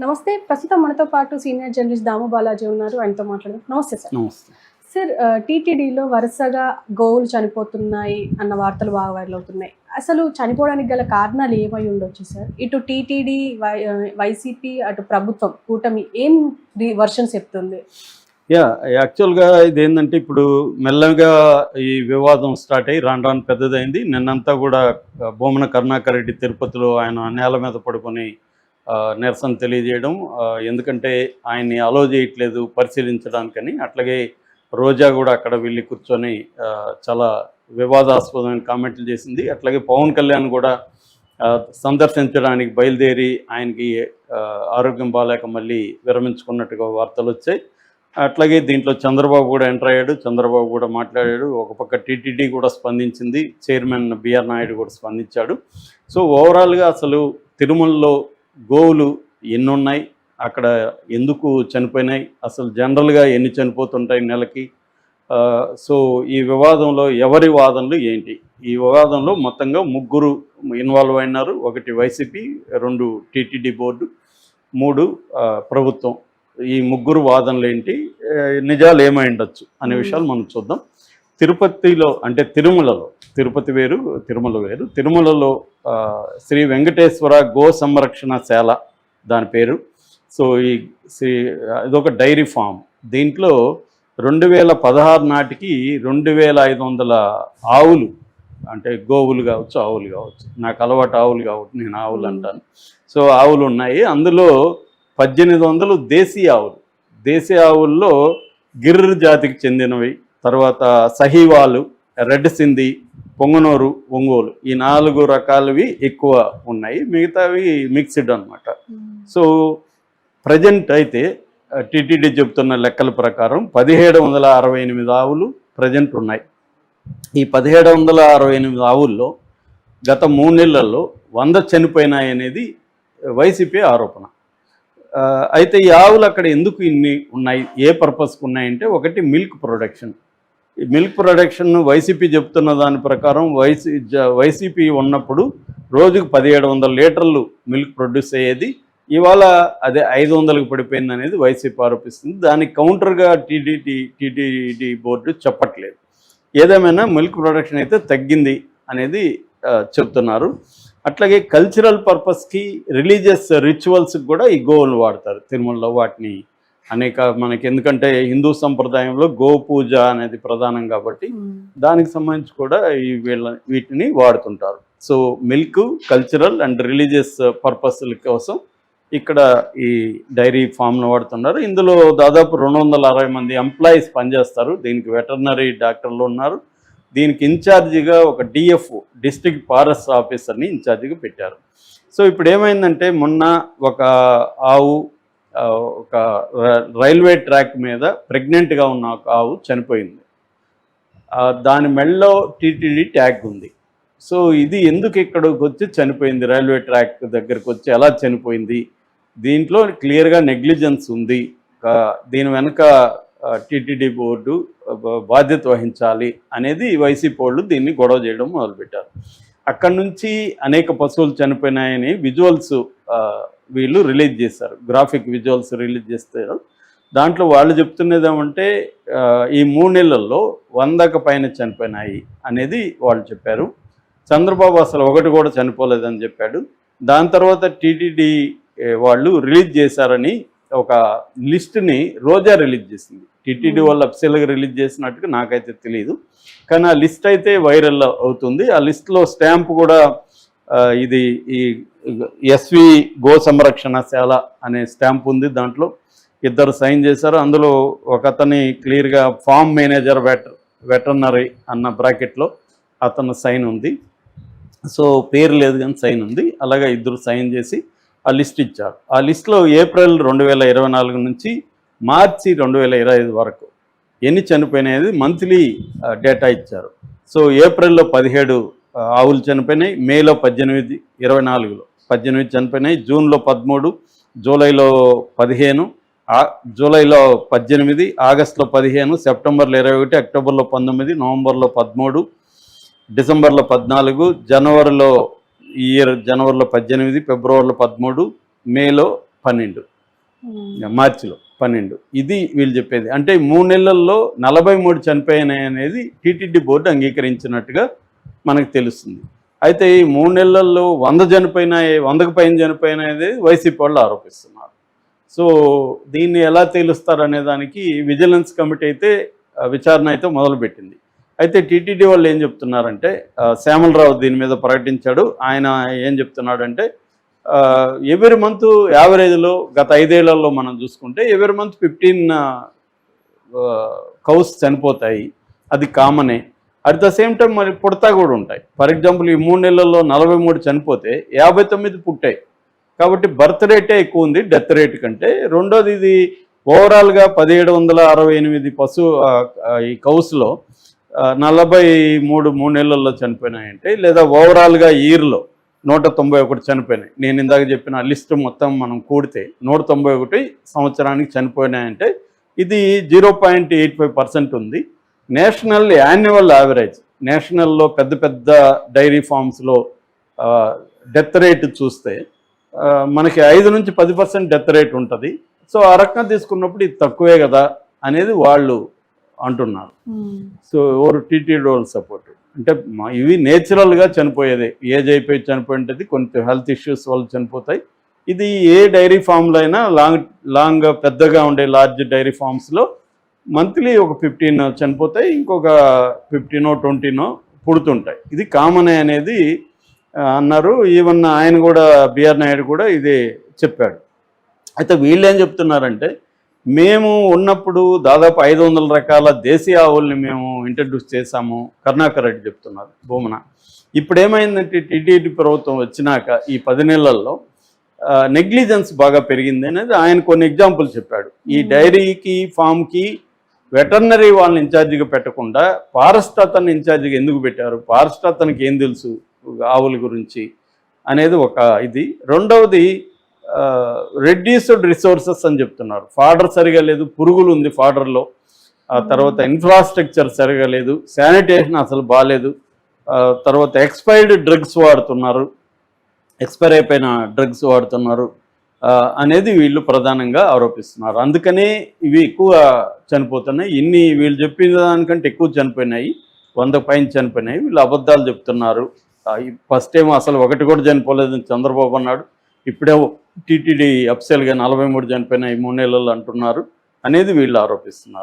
నమస్తే. ప్రస్తుతం మనతో పాటు సీనియర్ జర్నలిస్ట్ దాము బాలాజీ ఉన్నారు. ఆయనతో మాట్లాడదాం. నమస్తే సార్. నమస్తే. సార్ టీటీడీలో వరుసగా గోవులు చనిపోతున్నాయి అన్న వార్తలు బాగా వైరల్ అవుతున్నాయి. అసలు చనిపోవడానికి గల కారణాలు ఏమై ఉండొచ్చు సార్? ఇటు టీటీడీ, వైసీపీ, అటు ప్రభుత్వం కూటమి ఏం వర్షన్స్ చెప్తుంది? యాక్చువల్గా ఇదేంటంటే ఇప్పుడు మెల్లగా ఈ వివాదం స్టార్ట్ అయ్యి రాను రాను పెద్దదైంది. నిన్నంతా కూడా భూమన కరుణాకర్ రెడ్డి తిరుపతిలో ఆయన నేల మీద పడుకొని నిరసన తెలియజేయడం, ఎందుకంటే ఆయన్ని అలో చేయట్లేదు పరిశీలించడానికని. అట్లాగే రోజా కూడా అక్కడ వెళ్ళి కూర్చొని చాలా వివాదాస్పదమైన కామెంట్లు చేసింది. అట్లాగే పవన్ కళ్యాణ్ కూడా సందర్శించడానికి బయలుదేరి ఆయనకి ఆరోగ్యం బాగాలేక మళ్ళీ విరమించుకున్నట్టుగా వార్తలు వచ్చాయి. అట్లాగే దీంట్లో చంద్రబాబు కూడా ఎంటర్ అయ్యాడు. చంద్రబాబు కూడా మాట్లాడాడు. ఒక పక్క టీటీడీ కూడా స్పందించింది. చైర్మన్ బిఆర్ నాయుడు కూడా స్పందించాడు. సో ఓవరాల్గా అసలు తిరుమలలో గోవులు ఎన్ని ఉన్నాయి, అక్కడ ఎందుకు చనిపోయినాయి, అసలు జనరల్గా ఎన్ని చనిపోతుంటాయి నెలకి, సో ఈ వివాదంలో ఎవరి వాదనలు ఏంటి? ఈ వివాదంలో మొత్తంగా ముగ్గురు ఇన్వాల్వ్ అయినారు. ఒకటి వైసీపీ, 2 టీటీడీ బోర్డు, 3 ప్రభుత్వం. ఈ ముగ్గురు వాదనలు ఏంటి, నిజాలు ఏమై ఉండొచ్చు అనే విషయాలు మనం చూద్దాం. తిరుపతిలో అంటే తిరుమలలో, తిరుపతి వేరు తిరుమల వేరు, తిరుమలలో శ్రీ వెంకటేశ్వర గో సంరక్షణశాల దాని పేరు. సో ఇదొక డైరీ ఫామ్. దీంట్లో 2016 నాటికి 2500 ఆవులు, అంటే గోవులు కావచ్చు ఆవులు కావచ్చు, నాకు అలవాటు ఆవులు కాబట్టి నేను ఆవులు అంటాను. సో ఆవులు ఉన్నాయి. అందులో 1800 దేశీయ ఆవులు. దేశీయ ఆవుల్లో గిర్ జాతికి చెందినవి, తర్వాత సహీవాలు, రెడ్ సింధి, పొంగనూరు, ఒంగోలు, ఈ 4 రకాలవి ఎక్కువ ఉన్నాయి. మిగతావి మిక్స్డ్ అనమాట. సో ప్రజెంట్ అయితే టీటీడీ చెబుతున్న లెక్కల ప్రకారం 1768 ఆవులు ప్రజెంట్ ఉన్నాయి. ఈ 1768 ఆవుల్లో గత 3 నెలల్లో 100 చనిపోయినాయి అనేది వైసీపీ ఆరోపణ. అయితే ఈ ఆవులు అక్కడ ఎందుకు ఇన్ని ఉన్నాయి, ఏ పర్పస్కి ఉన్నాయంటే, ఒకటి మిల్క్ ప్రొడక్షన్. ఈ మిల్క్ ప్రొడక్షన్ వైసీపీ చెప్తున్న దాని ప్రకారం వైసీపీ ఉన్నప్పుడు రోజుకు 1700 లీటర్లు మిల్క్ ప్రొడ్యూస్ అయ్యేది. ఇవాళ అదే 500కి పడిపోయింది అనేది వైసీపీ ఆరోపిస్తుంది. దానికి కౌంటర్గా టీటీడీ బోర్డు చెప్పట్లేదు. ఏదేమైనా మిల్క్ ప్రొడక్షన్ అయితే తగ్గింది అనేది చెప్తున్నారు. అట్లాగే కల్చరల్ పర్పస్కి, రిలీజియస్ రిచువల్స్కి కూడా ఈ గోవులను వాడతారు తిరుమలలో. వాటిని అనేక మనకి, ఎందుకంటే హిందూ సంప్రదాయంలో గో పూజ అనేది ప్రధానం కాబట్టి దానికి సంబంధించి కూడా వీటిని వాడుతుంటారు. So milk, cultural and religious పర్పస్ల కోసం ఇక్కడ ఈ డైరీ ఫామ్ను వాడుతున్నారు. ఇందులో దాదాపు 260 మంది ఎంప్లాయీస్ పనిచేస్తారు. దీనికి వెటర్నరీ డాక్టర్లు ఉన్నారు. దీనికి ఇన్ఛార్జిగా ఒక డిఎఫ్, డిస్ట్రిక్ట్ ఫారెస్ట్ ఆఫీసర్ని ఇన్ఛార్జిగా పెట్టారు. సో ఇప్పుడు ఏమైందంటే, మొన్న ఒక ఆవు ఒక రైల్వే ట్రాక్ మీద ప్రెగ్నెంట్గా ఉన్న ఒక ఆవు చనిపోయింది. దాని మెడలో టీటీడీ ట్యాగ్ ఉంది. సో ఇది ఎందుకు ఇక్కడికి వచ్చి చనిపోయింది, రైల్వే ట్రాక్ దగ్గరకు వచ్చి ఎలా చనిపోయింది, దీంట్లో క్లియర్గా నెగ్లిజెన్స్ ఉంది, దీని వెనుక టీటీడీ బోర్డు బాధ్యత వహించాలి అనేది వైసీపీ వాళ్ళు దీన్ని గొడవ చేయడం మొదలుపెట్టారు. అక్కడి నుంచి అనేక పశువులు చనిపోయినాయని విజువల్స్ వీళ్ళు రిలీజ్ చేశారు, గ్రాఫిక్ విజువల్స్ రిలీజ్ చేస్తారు. దాంట్లో వాళ్ళు చెప్తున్నది ఏమంటే, ఈ 3 నెలల్లో 100కు పైన చనిపోయినాయి అనేది వాళ్ళు చెప్పారు. చంద్రబాబు అసలు ఒకటి కూడా చనిపోలేదని చెప్పాడు. దాని తర్వాత టీటీడీ వాళ్ళు రిలీజ్ చేశారని ఒక లిస్టుని రోజా రిలీజ్ చేసింది. టీటీడీ వాళ్ళు అఫీషియల్గా రిలీజ్ చేసినట్టుగా నాకైతే తెలియదు, కానీ ఆ లిస్ట్ అయితే వైరల్ అవుతుంది. ఆ లిస్టులో స్టాంప్ కూడా ఇది ఈ ఎస్వి గో సంరక్షణశాల అనే స్టాంప్ ఉంది. దాంట్లో 2 సైన్ చేశారు. అందులో ఒక అతని క్లియర్గా ఫామ్ మేనేజర్ వెటర్నరీ అన్న బ్రాకెట్లో అతను సైన్ ఉంది. సో పేరు లేదు కానీ సైన్ ఉంది. అలాగే 2 సైన్ చేసి ఆ లిస్ట్ ఇచ్చారు. ఆ లిస్టులో ఏప్రిల్ 2024 నుంచి మార్చి 2025 వరకు ఎన్ని చనిపోయినాయి మంత్లీ డేటా ఇచ్చారు. సో ఏప్రిల్లో 17 ఆవులు చనిపోయినాయి, మేలో 18, 24లో 18 చనిపోయినాయి, జూన్లో 13, జూలైలో 15, జూలైలో 18, ఆగస్టులో 15, సెప్టెంబర్లో 21, అక్టోబర్లో 19, నవంబర్లో 13, డిసెంబర్లో 14, జనవరిలో 18, ఫిబ్రవరిలో 13, మేలో 12 మార్చిలో 12 ఇది వీళ్ళు చెప్పేది. అంటే 3 నెలల్లో 43 చనిపోయినాయి అనేది టీటీడీ బోర్డు అంగీకరించినట్టుగా మనకు తెలుస్తుంది. అయితే ఈ 3 నెలల్లో 100 చనిపోయినాయి, 100కు పైన చనిపోయినాయి వైసీపీ వాళ్ళు ఆరోపిస్తున్నారు. సో దీన్ని ఎలా తేలుస్తారనే దానికి విజిలెన్స్ కమిటీ అయితే విచారణ అయితే మొదలుపెట్టింది. అయితే టీటీడీ వాళ్ళు ఏం చెప్తున్నారంటే, శ్యామలరావు దీని మీద ప్రకటించాడు. ఆయన ఏం చెప్తున్నాడంటే, ఎవ్రీ మంత్ యావరేజ్లో గత 5 ఏళ్లలో మనం చూసుకుంటే ఎవ్రీ మంత్ 15 కౌస్ చనిపోతాయి, అది కామనే. అట్ ద సేమ్ టైం మరి పుడతా కూడా ఉంటాయి. ఫర్ ఎగ్జాంపుల్ ఈ 3 నెలల్లో 43 చనిపోతే 59 పుట్టాయి. కాబట్టి బర్త్ రేటే ఎక్కువ ఉంది డెత్ రేట్ కంటే. రెండోది ఇది ఓవరాల్గా 1768 ఈ కౌస్లో 43 3 నెలల్లో చనిపోయినాయంటే, లేదా ఓవరాల్గా ఇయర్లో 191 చనిపోయినాయి. నేను ఇందాక చెప్పిన లిస్ట్ మొత్తం మనం కూడితే 191 సంవత్సరానికి చనిపోయినాయంటే ఇది 0.85% ఉంది. నేషనల్ యాన్యువల్ యావరేజ్, నేషనల్లో పెద్ద పెద్ద డైరీ ఫార్మ్స్లో డెత్ రేట్ చూస్తే మనకి 5 నుంచి 10% డెత్ రేట్ ఉంటుంది. సో ఆ రకంగా తీసుకున్నప్పుడు ఇది తక్కువే కదా అనేది వాళ్ళు అంటున్నారు. సో ఎవరు టీటీడీ వాళ్ళు సపోర్ట్ అంటే ఇవి నేచురల్గా చనిపోయేది, ఏజ్ అయిపోయి చనిపోయింది, కొంచెం హెల్త్ ఇష్యూస్ వల్ల చనిపోతాయి. ఇది ఏ డైరీ ఫామ్లో అయినా లాంగ్ పెద్దగా ఉండే లార్జ్ డైరీ ఫామ్స్లో మంత్లీ ఒక 15 చనిపోతాయి, ఇంకొక 15 20 పుడుతుంటాయి. ఇది కామనే అనేది అన్నారు. ఈవెన్ ఆయన కూడా బిఆర్ నాయుడు కూడా ఇదే చెప్పాడు. అయితే వీళ్ళు ఏం చెప్తున్నారంటే, మేము ఉన్నప్పుడు దాదాపు 500 రకాల దేశీయ ఆవుల్ని మేము ఇంట్రడ్యూస్ చేశాము. కరుణాకర్ రెడ్డి చెప్తున్నారు భూమన. ఇప్పుడు ఏమైందంటే టీటీడీ ప్రభుత్వం వచ్చినాక ఈ 10 నెలల్లో నెగ్లిజెన్స్ బాగా పెరిగింది అనేది ఆయన కొన్ని ఎగ్జాంపుల్ చెప్పాడు. ఈ డైరీకి ఫామ్కి వెటర్నరీ వాళ్ళని ఇన్ఛార్జిగా పెట్టకుండా ఫారెస్ట్ అతన్ని ఇన్ఛార్జిగా ఎందుకు పెట్టారు, ఫారెస్ట్ అతనికి ఏం తెలుసు ఆవుల గురించి అనేది ఒక ఇది. రెండవది రెడ్యూస్డ్ రిసోర్సెస్ అని చెప్తున్నారు. ఫాడర్ సరిగా లేదు, పురుగులు ఉంది ఫాడర్లో. తర్వాత ఇన్ఫ్రాస్ట్రక్చర్ సరిగా లేదు, శానిటేషన్ అసలు బాగాలేదు. తర్వాత ఎక్స్పైర్డ్ డ్రగ్స్ వాడుతున్నారు, ఎక్స్పైర్ అయిపోయిన డ్రగ్స్ వాడుతున్నారు అనేది వీళ్ళు ప్రధానంగా ఆరోపిస్తున్నారు. అందుకనే ఇవి ఎక్కువ చనిపోతున్నాయి. వీళ్ళు చెప్పిన దానికంటే ఎక్కువ చనిపోయినాయి, 100 పైన చనిపోయినాయి. వీళ్ళు అబద్ధాలు చెప్తున్నారు. ఫస్ట్ టైం అసలు 1 కూడా చనిపోలేదని చంద్రబాబు అన్నాడు. ఇప్పుడే టీటీడీ అఫ్సెల్గా 43 చనిపోయినాయి 3 నెలలు అంటున్నారు అనేది వీళ్ళు ఆరోపిస్తున్నారు.